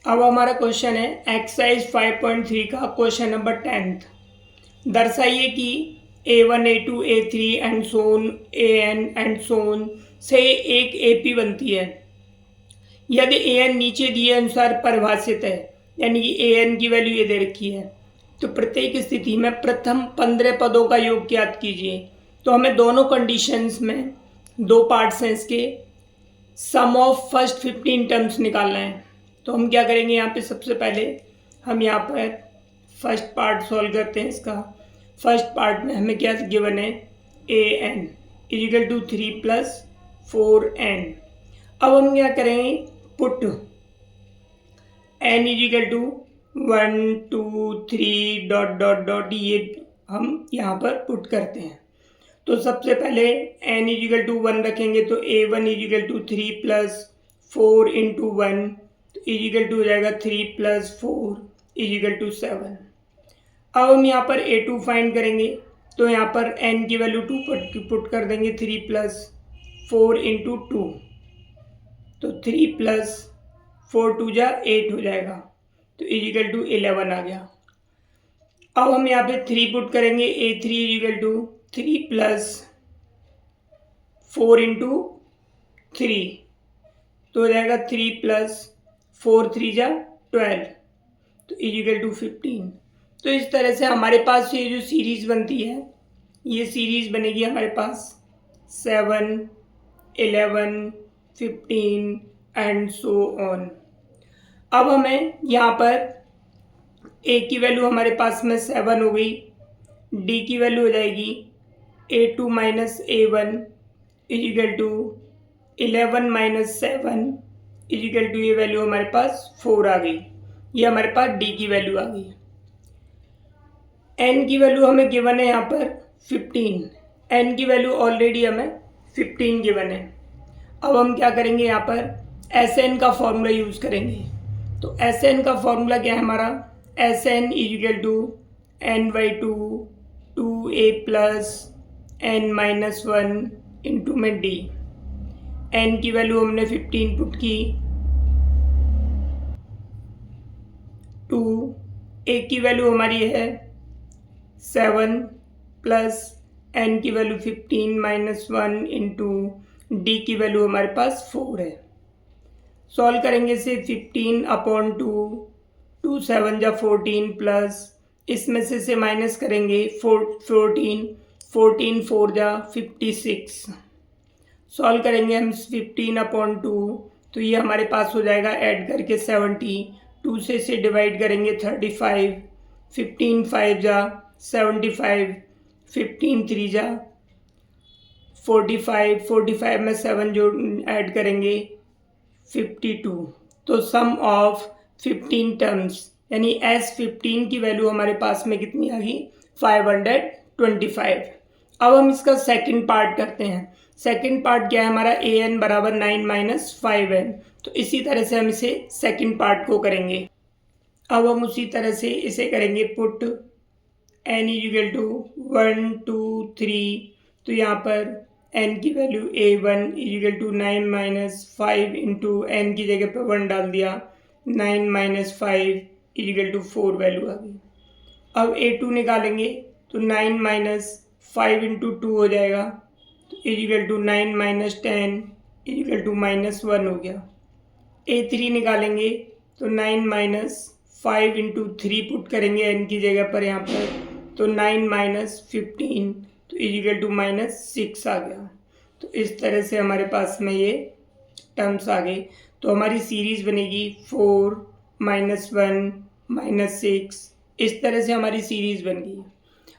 अब हमारा क्वेश्चन है एक्सरसाइज 5.3 का क्वेश्चन नंबर 10th। दर्शाइए कि A1 A2 A3 and zone AN and zone से एक AP बनती है यदि AN नीचे दिए अनुसार परिभाषित है, यानी कि AN की वैल्यू ये दे रखी है, तो प्रत्येक स्थिति में प्रथम 15 पदों का योग ज्ञात कीजिए। तो हमें दोनों कंडीशंस में दो पार्ट्स हैं इसके, सम ऑफ फर्स्ट 15 टर्म्स निकालना है। तो हम क्या करेंगे, यहाँ पे सबसे पहले हम यहाँ पर फर्स्ट पार्ट सॉल्व करते हैं इसका। फर्स्ट पार्ट में हमें क्या गिवन है, AN इजिकल टू 3 + 4N। अब हम क्या करेंगे, put N equal to 1 2 3 dot dot dot, ये हम यहाँ पर पुट करते हैं। तो सबसे पहले N इजिकल टू 1 रखेंगे तो A1 equal to 3 + 4 into 1 equal to हो जाएगा 3 + 4 इजिकल टू 7। अब हम यहाँ पर A2 फाइंड करेंगे तो यहाँ पर N की वैल्यू 2 पुट कर देंगे, 3 + 4 इंटू 2, तो 3 + 4 2 जा 8 हो जाएगा, तो इजिकल टू 11 आ गया। अब हम यहाँ पे 3 पुट करेंगे, A3 इजिकल टू 3 + 4 इंटू 3, तो हो जाएगा 3 + 4 3 जा 12, तो इजिकल टू 15। तो इस तरह से हमारे पास ये जो सीरीज़ बनती है, ये सीरीज़ बनेगी हमारे पास 7 11 15 एंड सो ऑन। अब हमें यहाँ पर A की वैल्यू हमारे पास में 7 हो गई, D की वैल्यू हो जाएगी A2 - A1 equal to 11 - 7 equal to, ये वैल्यू हमारे पास 4 आ गई। ये हमारे पास D की वैल्यू आ गई। N की वैल्यू हमें गिवन है यहाँ पर 15, N की वैल्यू ऑलरेडी हमें 15 गिवन है। अब हम क्या करेंगे, यहाँ पर Sn का फॉर्मूला यूज़ करेंगे। तो Sn का फॉर्मूला क्या है हमारा, Sn equal to N/2 2A + N - 1 into में D। N की वैल्यू हमने 15 पुट की, 2, A की वैल्यू हमारी है 7 + N की वैल्यू 15 - 1 इंटू D की वैल्यू हमारे पास 4 है। सॉल्व करेंगे इसे, 15/2 2 7 जा 14 प्लस इसमें से माइनस करेंगे 14 14 4 जा 56। सॉल्व करेंगे हम 15/2, तो ये हमारे पास हो जाएगा ऐड करके 70, 2 से डिवाइड करेंगे 35, 15 5 जा 75, 15 3 जा 45, 45 में 7 जो ऐड करेंगे 52। तो सम ऑफ 15 टर्म्स यानी S15 की वैल्यू हमारे पास में कितनी आ गई, 525। अब हम इसका सेकंड पार्ट करते हैं। सेकंड पार्ट क्या है हमारा, AN बराबर 9 - 5N। तो इसी तरह से हम इसे सेकंड पार्ट को करेंगे। अब हम उसी तरह से इसे करेंगे, पुट N इजिकल टू 1 2 3, तो यहाँ पर N की value A1 equal to 9 - 5 into N की जगह पर 1 डाल दिया, 9 - 5 इजिकल टू 4 वैल्यू आ गई। अब A2 निकालेंगे तो 9 - 5 इंटू 2 हो जाएगा, तो इजिकल टू 9 - 10 इजिकल टू -1 हो गया। A3 निकालेंगे तो 9 - 5 इंटू 3 पुट करेंगे N की जगह पर यहाँ पर, तो 9 - 15, तो इजिकल टू -6 आ गया। तो इस तरह से हमारे पास में ये टर्म्स आ गए। तो हमारी सीरीज़ बनेगी 4 - 1 - 6, इस तरह से हमारी सीरीज़ बन गई।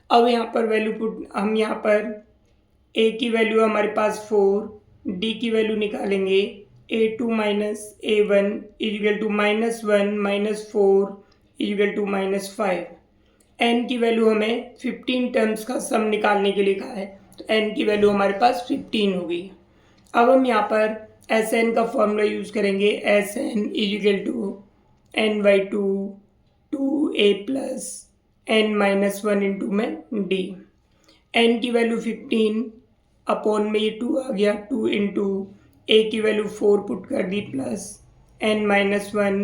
अब यहाँ पर वैल्यू पुट, हम यहाँ पर A की वैल्यू हमारे पास 4, D की वैल्यू निकालेंगे A2 - A1 equal to -1 - 4 equal to -5। N की वैल्यू हमें 15 टर्म्स का सम निकालने के लिए कहा है, तो N की वैल्यू हमारे पास 15 हो गई। अब हम यहाँ पर Sn का फॉर्मूला यूज़ करेंगे, Sn equal to N/2 2A + N - 1 into में D। N की वैल्यू 15 अपॉन में ये 2 आ गया, 2 इंटू A की वैल्यू 4 पुट कर दी प्लस N - 1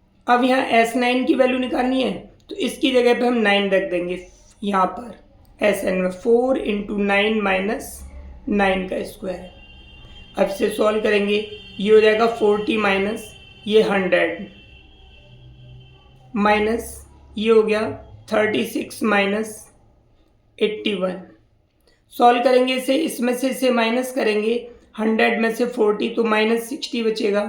अब यहाँ S9 की वैल्यू निकालनी है, तो इसकी जगह पे हम 9 रख देंगे यहाँ पर। Sn में 4 इंटू 9 माइनस 9 का स्क्वायर। अब से सॉल्व करेंगे, ये हो जाएगा 40 माइनस ये 100 माइनस ये हो गया 36 माइनस 81। सॉल्व करेंगे इसे, इसमें से इसे माइनस करेंगे, 100 में से 40 तो माइनस 60 बचेगा,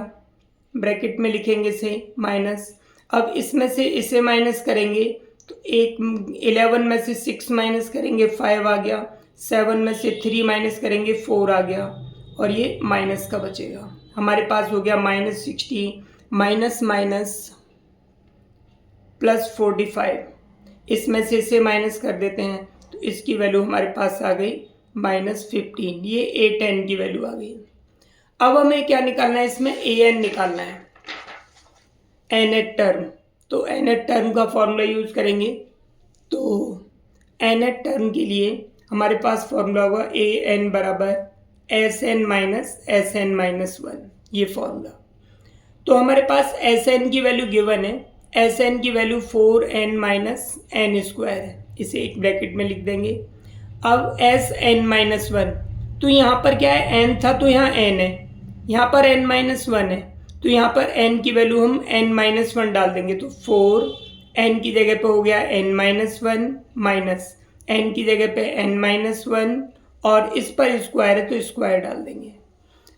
ब्रैकेट में लिखेंगे इसे माइनस। अब इसमें से इसे माइनस करेंगे तो 11 में से 6 माइनस करेंगे 5 आ गया, 7 में से 3 माइनस करेंगे 4 आ गया, और ये माइनस का बचेगा। हमारे पास हो गया माइनस 60 माइनस माइनस प्लस 45। इसमें से इसे माइनस कर देते हैं तो इसकी वैल्यू हमारे पास आ गई माइनस 15। ये A10 की वैल्यू आ गई। अब हमें क्या निकालना है, इसमें AN निकालना है, nth टर्म। तो nth टर्म का फॉर्मूला यूज करेंगे। तो nth टर्म के लिए हमारे पास फॉर्मूला होगा AN बराबर Sn माइनस Sn माइनस 1, ये फॉर्मूला। तो हमारे पास Sn की वैल्यू गिवन है, Sn की value 4n minus n square है, इसे एक ब्रैकेट में लिख देंगे। अब Sn माइनस 1, तो यहाँ पर क्या है, n था तो यहाँ n है, यहाँ पर n माइनस 1 है, तो यहाँ पर n की वैल्यू हम n माइनस 1 डाल देंगे, तो 4 n की जगह पे हो गया n माइनस 1 माइनस n की जगह पे n माइनस 1, और इस पर स्क्वायर है तो स्क्वायर डाल देंगे।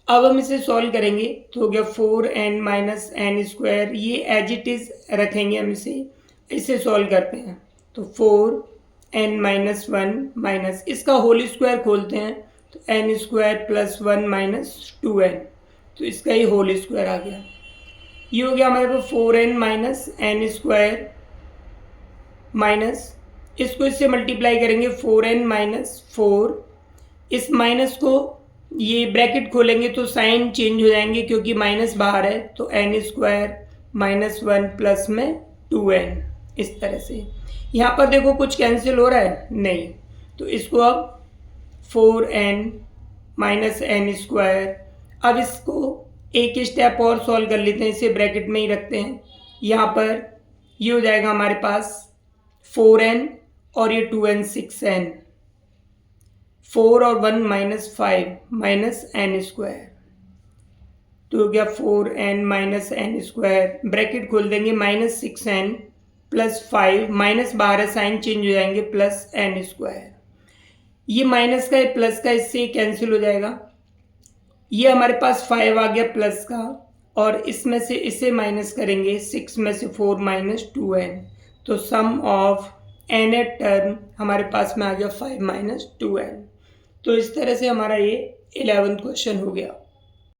अब हम इसे सॉल्व करेंगे तो हो गया 4n माइनस n स्क्वायर, ये एज इट इज़ रखेंगे हम इसे सॉल्व करते हैं। तो 4n माइनस 1 माइनस इसका होल स्क्वायर खोलते हैं तो n square plus 1 minus 2n, तो इसका ही होल स्क्वायर आ गया। ये हो गया हमारे पास 4n minus n square minus इसको इससे मल्टीप्लाई करेंगे 4n माइनस 4, इस माइनस को ये ब्रैकेट खोलेंगे तो साइन चेंज हो जाएंगे क्योंकि माइनस बाहर है, तो n स्क्वायर माइनस 1 प्लस में 2n, इस तरह से। यहाँ पर देखो कुछ कैंसिल हो रहा है, नहीं, तो इसको अब 4n माइनस n स्क्वायर, अब इसको एक स्टेप और सॉल्व कर लेते हैं, इसे ब्रैकेट में ही रखते हैं। यहाँ पर ये हो जाएगा हमारे पास 4n और ये 2n 6n, 4 और 1 माइनस 5 माइनस n स्क्वायर, तो हो गया 4n minus n square, bracket खोल देंगे माइनस 6n प्लस 5, माइनस बाहर है साइन चेंज हो जाएंगे, प्लस n स्क्वायर। ये माइनस का प्लस का इससे कैंसिल हो जाएगा, ये हमारे पास 5 आ गया प्लस का, और इसमें से इसे माइनस करेंगे 6 में से 4 माइनस 2n, तो सम ऑफ nth टर्म हमारे पास में आ गया 5 माइनस 2n। तो इस तरह से हमारा ये 11th क्वेश्चन हो गया।